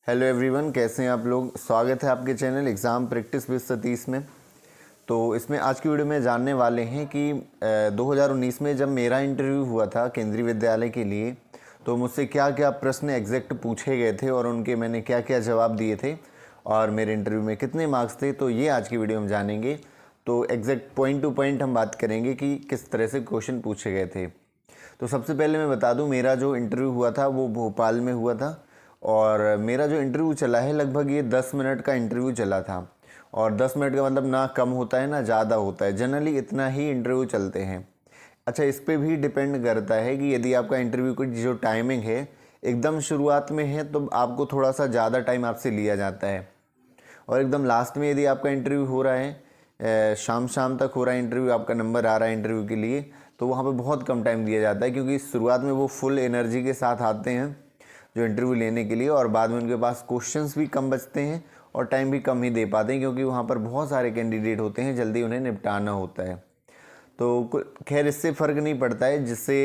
Hello everyone, कैसे हैं आप लोग। स्वागत है आपके channel exam practice with Satish में। तो इसमें आज की वीडियो में जानने वाले हैं कि 2019 में जब मेरा इंटरव्यू हुआ था केंद्रीय विद्यालय के लिए, तो मुझसे क्या क्या प्रश्न एग्जैक्ट पूछे गए थे और उनके मैंने क्या क्या जवाब दिए थे और मेरे इंटरव्यू में कितने मार्क्स थे। तो ये आज की वीडियो में जानेंगे। तो एग्जैक्ट पॉइंट टू पॉइंट हम बात करेंगे कि किस तरह से क्वेश्चन पूछे गए थे। तो सबसे पहले मैं बता दूं, मेरा जो इंटरव्यू हुआ था वो भोपाल में हुआ था और मेरा जो इंटरव्यू चला है लगभग ये 10 मिनट का इंटरव्यू चला था। और 10 मिनट का मतलब ना कम होता है ना ज़्यादा होता है, जनरली इतना ही इंटरव्यू चलते हैं। अच्छा, इस पे भी डिपेंड करता है कि यदि आपका इंटरव्यू की जो टाइमिंग है एकदम शुरुआत में है तो आपको थोड़ा सा ज़्यादा टाइम आपसे लिया जाता है, और एकदम लास्ट में यदि आपका इंटरव्यू हो रहा है, शाम तक हो रहा है इंटरव्यू, आपका नंबर आ रहा है इंटरव्यू के लिए, तो वहाँ पे बहुत कम टाइम दिया जाता है, क्योंकि शुरुआत में वो फुल एनर्जी के साथ आते हैं जो इंटरव्यू लेने के लिए, और बाद में उनके पास क्वेश्चंस भी कम बचते हैं और टाइम भी कम ही दे पाते हैं, क्योंकि वहाँ पर बहुत सारे कैंडिडेट होते हैं, जल्दी उन्हें निपटाना होता है। तो खैर इससे फ़र्क नहीं पड़ता है, जिससे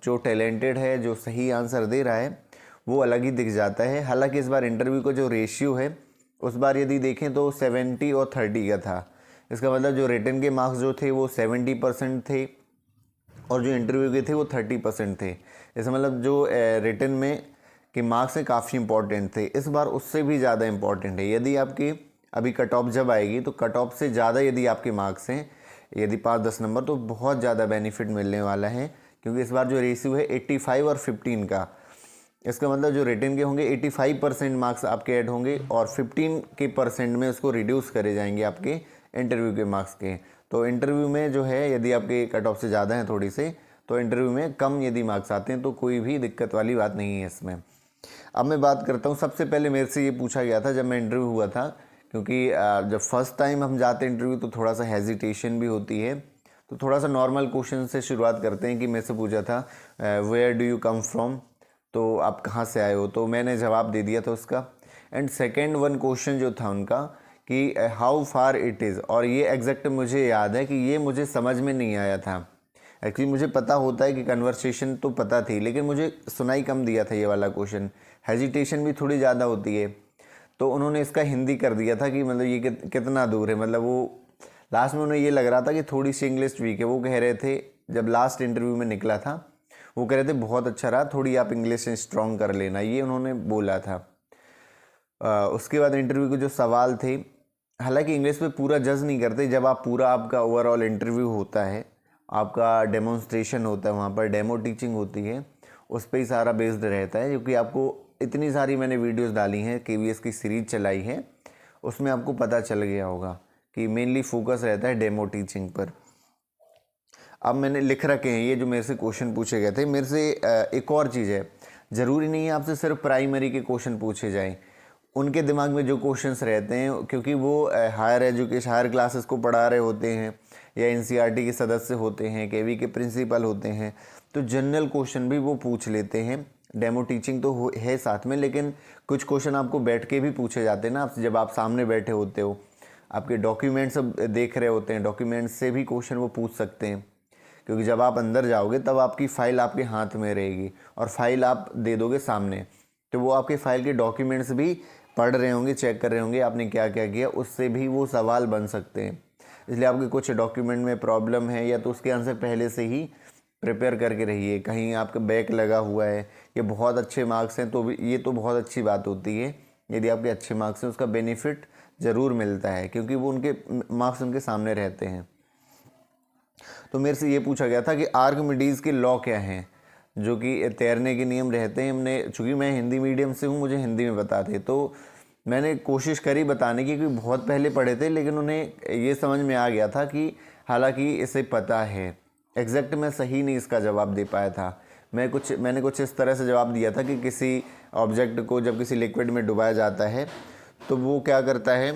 जो टैलेंटेड है, जो सही आंसर दे रहा है, वो अलग ही दिख जाता है। हालांकि इस बार इंटरव्यू का जो रेशियो है उस बार यदि देखें तो 70 और 30 का था। इसका मतलब जो रिटन के मार्क्स जो थे वो 70% थे और जो इंटरव्यू के थे वो 30% थे। इसका मतलब जो रिटन में के मार्क्स हैं काफ़ी इंपॉर्टेंट थे। इस बार उससे भी ज़्यादा इंपॉर्टेंट है। यदि आपके अभी कट ऑफ जब आएगी तो कट ऑफ से ज़्यादा यदि आपके मार्क्स हैं, यदि 5-10 नंबर, तो बहुत ज़्यादा बेनिफिट मिलने वाला है, क्योंकि इस बार जो रेशियो है 85 और 15 का। इसका मतलब जो रिटन के होंगे 85% मार्क्स आपके ऐड होंगे और 15% में उसको रिड्यूस करे जाएंगे आपके इंटरव्यू के मार्क्स के। तो इंटरव्यू में जो है यदि आपके कट ऑफ से ज़्यादा हैं थोड़ी से, तो इंटरव्यू में कम यदि मार्क्स आते हैं तो कोई भी दिक्कत वाली बात नहीं है इसमें। अब मैं बात करता हूँ, सबसे पहले मेरे से ये पूछा गया था जब मैं इंटरव्यू हुआ था, क्योंकि जब फर्स्ट टाइम हम जाते हैं इंटरव्यू तो थोड़ा सा हेजिटेशन भी होती है। तो थोड़ा सा नॉर्मल क्वेश्चन से शुरुआत करते हैं कि मेरे से पूछा था where do you come from, तो आप कहाँ से आए हो, तो मैंने जवाब दे दिया था उसका। एंड सेकेंड वन क्वेश्चन जो था उनका कि हाउ फार इट इज़, और ये एग्जैक्ट मुझे याद है कि ये मुझे समझ में नहीं आया था। एक्चुअली मुझे पता होता है कि कन्वर्सेशन तो पता थी, लेकिन मुझे सुनाई कम दिया था ये वाला क्वेश्चन। हेजिटेशन भी थोड़ी ज़्यादा होती है, तो उन्होंने इसका हिंदी कर दिया था कि मतलब ये कितना दूर है। मतलब वो लास्ट में उन्हें ये लग रहा था कि थोड़ी सी इंग्लिश वीक है। वो कह रहे थे, जब लास्ट इंटरव्यू में निकला था, वो कह रहे थे बहुत अच्छा रहा, थोड़ी आप इंग्लिश स्ट्रॉन्ग कर लेना, ये उन्होंने बोला था। उसके बाद इंटरव्यू के जो सवाल थे, हालांकि इंग्लिश पे पूरा जज नहीं करते, जब आप पूरा आपका ओवरऑल इंटरव्यू होता है, आपका डेमोन्स्ट्रेशन होता है, वहाँ पर डेमो टीचिंग होती है, उस पर ही सारा बेस्ड रहता है। क्योंकि आपको इतनी सारी मैंने वीडियोस डाली हैं, केवीएस की सीरीज चलाई है, उसमें आपको पता चल गया होगा कि मेनली फोकस रहता है डेमो टीचिंग पर। अब मैंने लिख रखे हैं ये जो मेरे से क्वेश्चन पूछे गए थे। मेरे से एक और चीज़ है, ज़रूरी नहीं है आपसे सिर्फ प्राइमरी के क्वेश्चन पूछे जाएं। उनके दिमाग में जो क्वेश्चंस रहते हैं, क्योंकि वो हायर एजुकेशन, हायर क्लासेस को पढ़ा रहे होते हैं, या एनसीईआरटी के सदस्य होते हैं, केवी के प्रिंसिपल होते हैं, तो जनरल क्वेश्चन भी वो पूछ लेते हैं। डेमो टीचिंग तो है साथ में, लेकिन कुछ क्वेश्चन आपको बैठ के भी पूछे जाते हैं ना, आपसे जब आप सामने बैठे होते हो, आपके डॉक्यूमेंट्स सब देख रहे होते हैं, डॉक्यूमेंट्स से भी क्वेश्चन वो पूछ सकते हैं। क्योंकि जब आप अंदर जाओगे तब आपकी फ़ाइल आपके हाथ में रहेगी और फाइल आप दे दोगे सामने, तो वो आपके फाइल के डॉक्यूमेंट्स भी पढ़ रहे होंगे, चेक कर रहे होंगे आपने क्या क्या किया, उससे भी वो सवाल बन सकते हैं। इसलिए आपके कुछ डॉक्यूमेंट में प्रॉब्लम है या तो उसके आंसर पहले से ही प्रिपेयर करके रहिए। कहीं आपका बैक लगा हुआ है, ये बहुत अच्छे मार्क्स हैं, तो भी ये तो बहुत अच्छी बात होती है। यदि आपके अच्छे मार्क्स हैं उसका बेनिफिट ज़रूर मिलता है, क्योंकि वो उनके मार्क्स उनके सामने रहते हैं। तो मेरे से ये पूछा गया था कि आर्किमिडीज़ के लॉ क्या हैं, जो कि तैरने के नियम रहते हैं। हमने, चूँकि मैं हिंदी मीडियम से हूँ, मुझे हिंदी में बता थे, तो मैंने कोशिश करी बताने की, क्योंकि बहुत पहले पढ़े थे, लेकिन उन्हें ये समझ में आ गया था कि हालांकि इसे पता है। एग्जैक्ट मैं सही नहीं इसका जवाब दे पाया था। मैंने कुछ इस तरह से जवाब दिया था कि किसी ऑब्जेक्ट को जब किसी लिक्विड में डुबाया जाता है तो वो क्या करता है,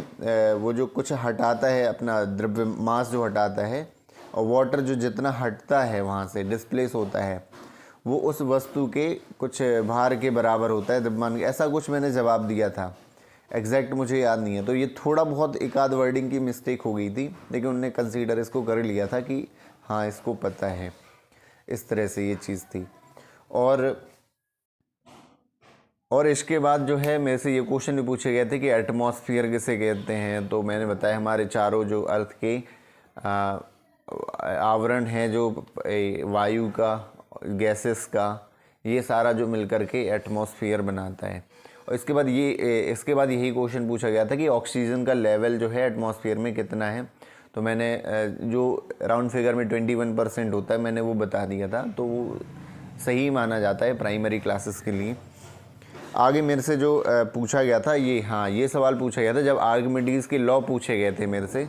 वो जो कुछ हटाता है, अपना द्रव्यमास जो हटाता है, और वाटर जो जितना हटता है वहाँ से डिस्प्लेस होता है, वो उस वस्तु के कुछ भार के बराबर होता है, द्रव्यमान के। ऐसा कुछ मैंने जवाब दिया था, एग्जैक्ट मुझे याद नहीं है। तो ये थोड़ा बहुत एक आध वर्डिंग की मिस्टेक हो गई थी, लेकिन उन्होंने कंसीडर इसको कर लिया था कि हाँ इसको पता है। इस तरह से ये चीज़ थी। और और इसके बाद जो है मेरे से ये क्वेश्चन भी पूछे गए थे कि एटमॉस्फेयर किसे कहते हैं। तो मैंने बताया हमारे चारों जो अर्थ के आवरण है, जो वायु का, गैसेस का, ये सारा जो मिलकर के एटमॉस्फेयर बनाता है। और इसके बाद यही क्वेश्चन पूछा गया था कि ऑक्सीजन का लेवल जो है एटमॉस्फेयर में कितना है। तो मैंने जो राउंड फिगर में 21% होता है मैंने वो बता दिया था, तो वो सही माना जाता है प्राइमरी क्लासेस के लिए। आगे मेरे से जो पूछा गया था ये सवाल पूछा गया था जब आर्किमिडीज़ के लॉ पूछे गए थे मेरे से।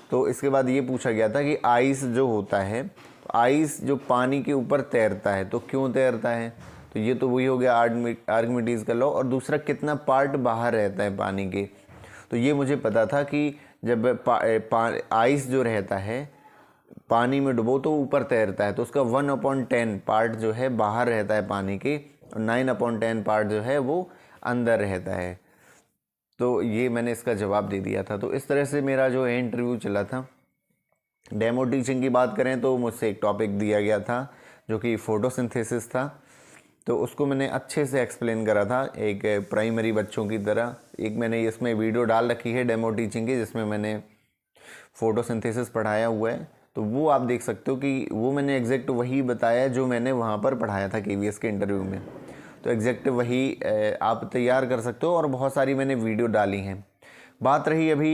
तो इसके बाद ये पूछा गया था कि आइस जो होता है, तो आइस जो पानी के ऊपर तैरता है तो क्यों तैरता है। तो ये तो वही हो गया आर्किमिडीज़ का लॉ। और दूसरा, कितना पार्ट बाहर रहता है पानी के। तो ये मुझे पता था कि जब आइस जो रहता है पानी में डुबो तो ऊपर तैरता है, तो उसका 1/10 पार्ट जो है बाहर रहता है पानी के, और 9/10 पार्ट जो है वो अंदर रहता है। तो ये मैंने इसका जवाब दे दिया था। तो इस तरह से मेरा जो है इंटरव्यू चला था। डेमो टीचिंग की बात करें तो मुझसे एक टॉपिक दिया गया था जो कि फोटोसिंथेसिस था। तो उसको मैंने अच्छे से एक्सप्लेन करा था एक प्राइमरी बच्चों की तरह। एक मैंने इसमें वीडियो डाल रखी है डेमो टीचिंग की, जिसमें मैंने फोटोसिंथेसिस पढ़ाया हुआ है। तो वो आप देख सकते हो कि वो मैंने एग्जैक्ट वही बताया जो मैंने वहाँ पर पढ़ाया था KVS के इंटरव्यू में। तो एग्जैक्ट वही आप तैयार कर सकते हो, और बहुत सारी मैंने वीडियो डाली हैं। बात रही अभी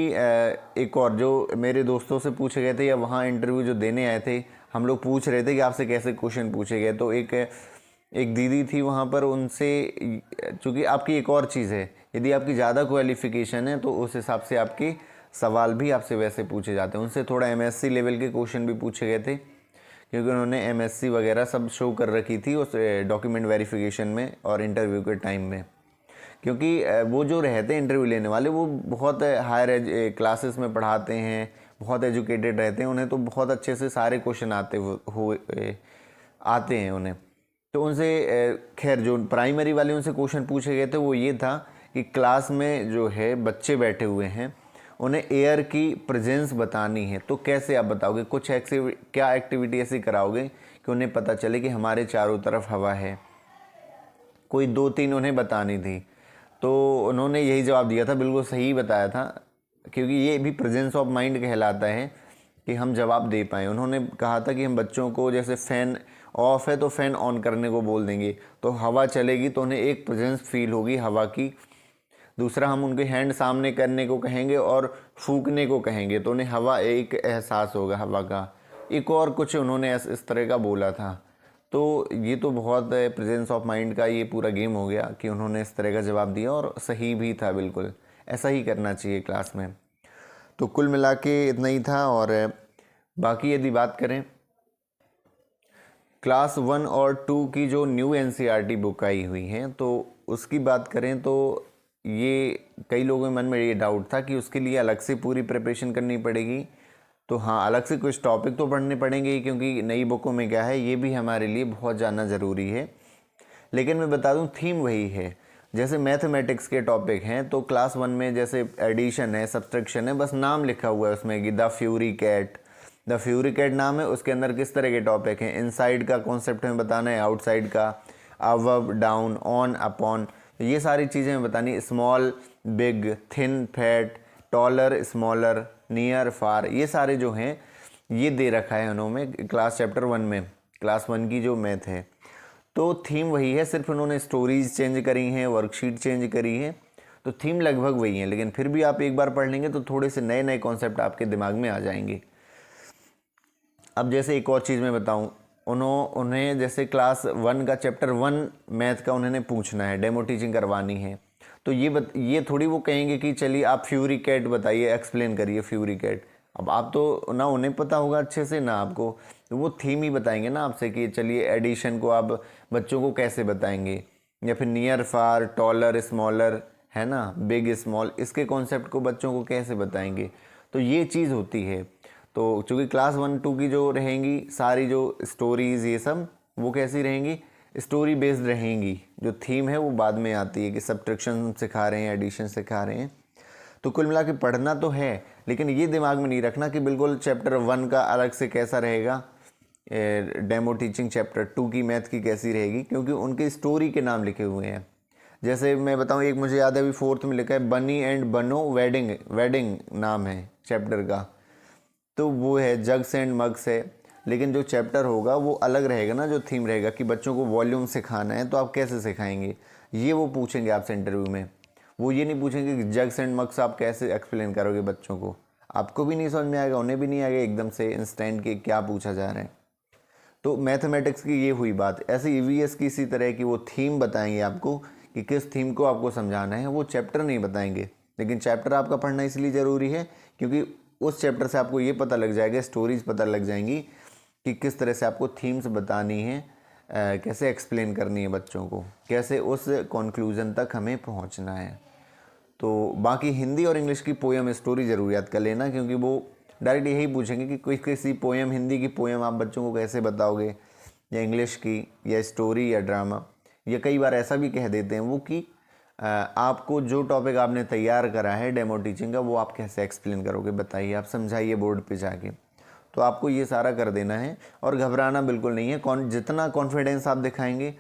एक और, जो मेरे दोस्तों से पूछे गए थे या वहाँ इंटरव्यू जो देने आए थे, हम लोग पूछ रहे थे कि आपसे कैसे क्वेश्चन पूछे गए। तो एक दीदी थी वहाँ पर, उनसे, चूँकि आपकी एक और चीज़ है, यदि आपकी ज़्यादा क्वालिफ़िकेशन है तो उस हिसाब से आपके सवाल भी आपसे वैसे पूछे जाते हैं। उनसे थोड़ा MSc लेवल के क्वेश्चन भी पूछे गए थे, क्योंकि उन्होंने MSc वगैरह सब शो कर रखी थी उस डॉक्यूमेंट वेरिफिकेशन में और इंटरव्यू के टाइम में। क्योंकि वो जो रहते हैं इंटरव्यू लेने वाले, वो बहुत हायर क्लासेस में पढ़ाते हैं, बहुत एजुकेटेड रहते हैं, उन्हें तो बहुत अच्छे से सारे क्वेश्चन आते हैं उन्हें। तो उनसे खैर जो प्राइमरी वाले उनसे क्वेश्चन पूछे गए थे वो ये था कि क्लास में जो है बच्चे बैठे हुए हैं, उन्हें एयर की प्रेजेंस बतानी है, तो कैसे आप बताओगे, क्या एक्टिविटी ऐसी कराओगे कि उन्हें पता चले कि हमारे चारों तरफ हवा है। कोई 2-3 उन्हें बतानी थी, तो उन्होंने यही जवाब दिया था, बिल्कुल सही बताया था, क्योंकि ये भी प्रेजेंस ऑफ माइंड कहलाता है कि हम जवाब दे पाएँ। उन्होंने कहा था कि हम बच्चों को जैसे फ़ैन ऑफ है तो फ़ैन ऑन करने को बोल देंगे, तो हवा चलेगी तो उन्हें एक प्रेजेंस फील होगी हवा की। दूसरा, हम उनके हैंड सामने करने को कहेंगे और फूंकने को कहेंगे, तो उन्हें हवा एक एहसास होगा हवा का। एक और कुछ उन्होंने इस तरह का बोला था। तो ये तो बहुत प्रेजेंस ऑफ माइंड का ये पूरा गेम हो गया कि उन्होंने इस तरह का जवाब दिया, और सही भी था, बिल्कुल ऐसा ही करना चाहिए क्लास में। तो कुल मिला के इतना ही था। और बाकी यदि बात करें क्लास 1 और 2 की जो न्यू NCERT बुक आई हुई है, तो उसकी बात करें तो ये कई लोगों के मन में ये डाउट था कि उसके लिए अलग से पूरी प्रिपरेशन करनी पड़ेगी। तो हाँ, अलग से कुछ टॉपिक तो पढ़ने पड़ेंगे ही, क्योंकि नई बुकों में क्या है ये भी हमारे लिए बहुत जानना ज़रूरी है। लेकिन मैं बता दूं, थीम वही है। जैसे मैथमेटिक्स के टॉपिक हैं तो क्लास 1 में जैसे एडिशन है, सब्सट्रैक्शन है, बस नाम लिखा हुआ है उसमें कि द फ्यूरी कैट नाम है, उसके अंदर किस तरह के टॉपिक हैं, इनसाइड का कॉन्सेप्ट हमें बताना है, आउटसाइड का, अबव डाउन, ऑन अपॉन, ये सारी चीज़ें हमें बतानी, small big, thin fat, taller smaller, near far, ये सारे जो हैं ये दे रखा है उन्होंने क्लास चैप्टर 1 में, क्लास 1 की जो मैथ है। तो थीम वही है, सिर्फ उन्होंने स्टोरीज चेंज करी हैं, वर्कशीट चेंज करी है, तो थीम लगभग वही है। लेकिन फिर भी आप एक बार पढ़ लेंगे तो थोड़े से नए नए कॉन्सेप्ट आपके दिमाग में आ जाएंगे। अब जैसे एक और चीज़ मैं बताऊं, उन्हें जैसे क्लास 1 का चैप्टर 1 मैथ का उन्होंने पूछना है, डेमो टीचिंग करवानी है, तो ये थोड़ी वो कहेंगे कि चलिए आप फ्यूरी कैट बताइए, एक्सप्लेन करिए फ्यूरी कैट। अब आप तो ना उन्हें पता होगा अच्छे से ना आपको, तो वो थीम ही बताएंगे ना आपसे कि चलिए एडिशन को आप बच्चों को कैसे बताएंगे, या फिर नियर फार, टॉलर स्मॉलर, है ना, बिग स्मॉल, इसके कॉन्सेप्ट को बच्चों को कैसे बताएंगे। तो ये चीज़ होती है। तो चूँकि क्लास 1-2 की जो रहेंगी सारी जो स्टोरीज़ ये सब, वो कैसी रहेंगी, स्टोरी बेस्ड रहेंगी। जो थीम है वो बाद में आती है कि सब्ट्रैक्शन सिखा रहे हैं, एडिशन सिखा रहे हैं। तो कुल मिला के पढ़ना तो है, लेकिन ये दिमाग में नहीं रखना कि बिल्कुल चैप्टर 1 का अलग से कैसा रहेगा, डेमो टीचिंग चैप्टर 2 की मैथ की कैसी रहेगी, क्योंकि उनके स्टोरी के नाम लिखे हुए हैं। जैसे मैं बताऊं, एक मुझे याद है अभी 4th में लिखा है बनी एंड बनो वेडिंग, वेडिंग नाम है चैप्टर का, तो वो है जग्स एंड मग्स है। लेकिन जो चैप्टर होगा वो अलग रहेगा ना, जो थीम रहेगा कि बच्चों को वॉल्यूम सिखाना है, तो आप कैसे सिखाएंगे, ये वो पूछेंगे आपसे इंटरव्यू में। वो ये नहीं पूछेंगे कि जग्स एंड मग्स आप कैसे एक्सप्लेन करोगे बच्चों को, आपको भी नहीं समझ में आएगा, उन्हें भी नहीं आएगा एकदम से इंस्टेंट के क्या पूछा जा रहा है। तो मैथमेटिक्स की ये हुई बात। ऐसे ईवीएस की इसी तरह की वो थीम बताएंगे आपको कि किस थीम को आपको समझाना है, वो चैप्टर नहीं बताएंगे। लेकिन चैप्टर आपका पढ़ना इसलिए ज़रूरी है क्योंकि उस चैप्टर से आपको ये पता लग जाएगा, स्टोरीज पता लग जाएंगी कि किस तरह से आपको थीम्स बतानी है, कैसे एक्सप्लेन करनी है बच्चों को, कैसे उस कंक्लूजन तक हमें पहुंचना है। तो बाकी हिंदी और इंग्लिश की पोएम स्टोरी ज़रूर याद कर लेना, क्योंकि वो डायरेक्ट यही पूछेंगे कि कोई किसी पोएम, हिंदी की पोएम आप बच्चों को कैसे बताओगे, या इंग्लिश की, या स्टोरी, या ड्रामा। या कई बार ऐसा भी कह देते हैं वो कि आपको जो टॉपिक आपने तैयार करा है डेमो टीचिंग का, वो आप कैसे एक्सप्लेन करोगे, बताइए, आप समझाइए बोर्ड पे जाके। तो आपको ये सारा कर देना है और घबराना बिल्कुल नहीं है। जितना कॉन्फिडेंस आप दिखाएंगे,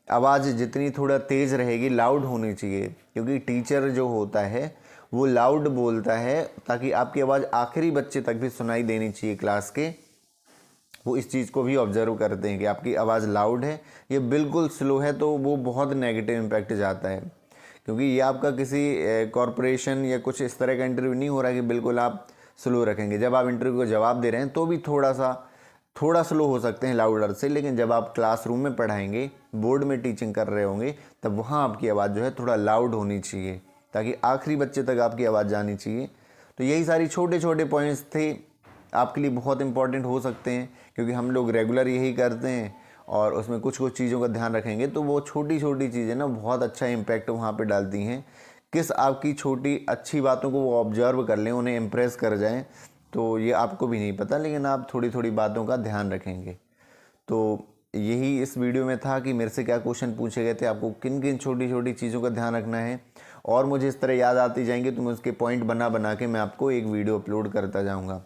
आवाज़ जितनी थोड़ा तेज़ रहेगी, लाउड होनी चाहिए, क्योंकि टीचर जो होता है वो लाउड बोलता है ताकि आपकी आवाज़ आखिरी बच्चे तक भी सुनाई देनी चाहिए क्लास के। वो इस चीज़ को भी ऑब्जर्व करते हैं कि आपकी आवाज़ लाउड है, ये बिल्कुल स्लो है, तो वो बहुत नेगेटिव इम्पैक्ट जाता है। क्योंकि ये आपका किसी कॉरपोरेशन या कुछ इस तरह का इंटरव्यू नहीं हो रहा है कि बिल्कुल आप स्लो रखेंगे। जब आप इंटरव्यू को जवाब दे रहे हैं तो भी थोड़ा स्लो हो सकते हैं लाउडर से, लेकिन जब आप क्लासरूम में पढ़ाएंगे, बोर्ड में टीचिंग कर रहे होंगे, तब वहाँ आपकी आवाज़ जो है थोड़ा लाउड होनी चाहिए, ताकि आखिरी बच्चे तक आपकी आवाज़ जानी चाहिए। तो यही सारी छोटे छोटे पॉइंट्स थे, आपके लिए बहुत इंपॉर्टेंट हो सकते हैं, क्योंकि हम लोग रेगुलर यही करते हैं और उसमें कुछ कुछ चीज़ों का ध्यान रखेंगे तो वो छोटी छोटी चीज़ें ना बहुत अच्छा इम्पैक्ट वहाँ पे डालती हैं। किस आपकी छोटी अच्छी बातों को वो ऑब्जर्व कर लें, उन्हें इम्प्रेस कर जाएं, तो ये आपको भी नहीं पता, लेकिन आप थोड़ी थोड़ी बातों का ध्यान रखेंगे। तो यही इस वीडियो में था कि मेरे से क्या क्वेश्चन पूछे गए थे, आपको किन किन छोटी छोटी चीज़ों का ध्यान रखना है, और मुझे इस तरह याद आती जाएंगे तो मैं उसके पॉइंट बना बना के मैं आपको एक वीडियो अपलोड करता जाऊँगा।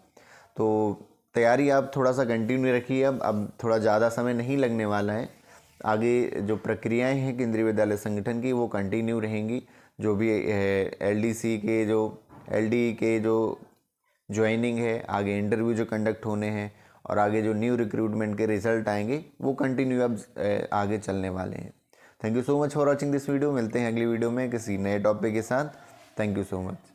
तो तैयारी आप थोड़ा सा कंटिन्यू रखिए, अब थोड़ा ज़्यादा समय नहीं लगने वाला है। आगे जो प्रक्रियाएं हैं केंद्रीय विद्यालय संगठन की वो कंटिन्यू रहेंगी। जो भी एलडीसी के जो एलडी के जो ज्वाइनिंग है, आगे इंटरव्यू जो कंडक्ट होने हैं, और आगे जो न्यू रिक्रूटमेंट के रिजल्ट आएंगे, वो कंटिन्यू अब आगे चलने वाले हैं। Thank you so much for watching this video. मिलते हैं अगली वीडियो में किसी नए टॉपिक के साथ। Thank you so much.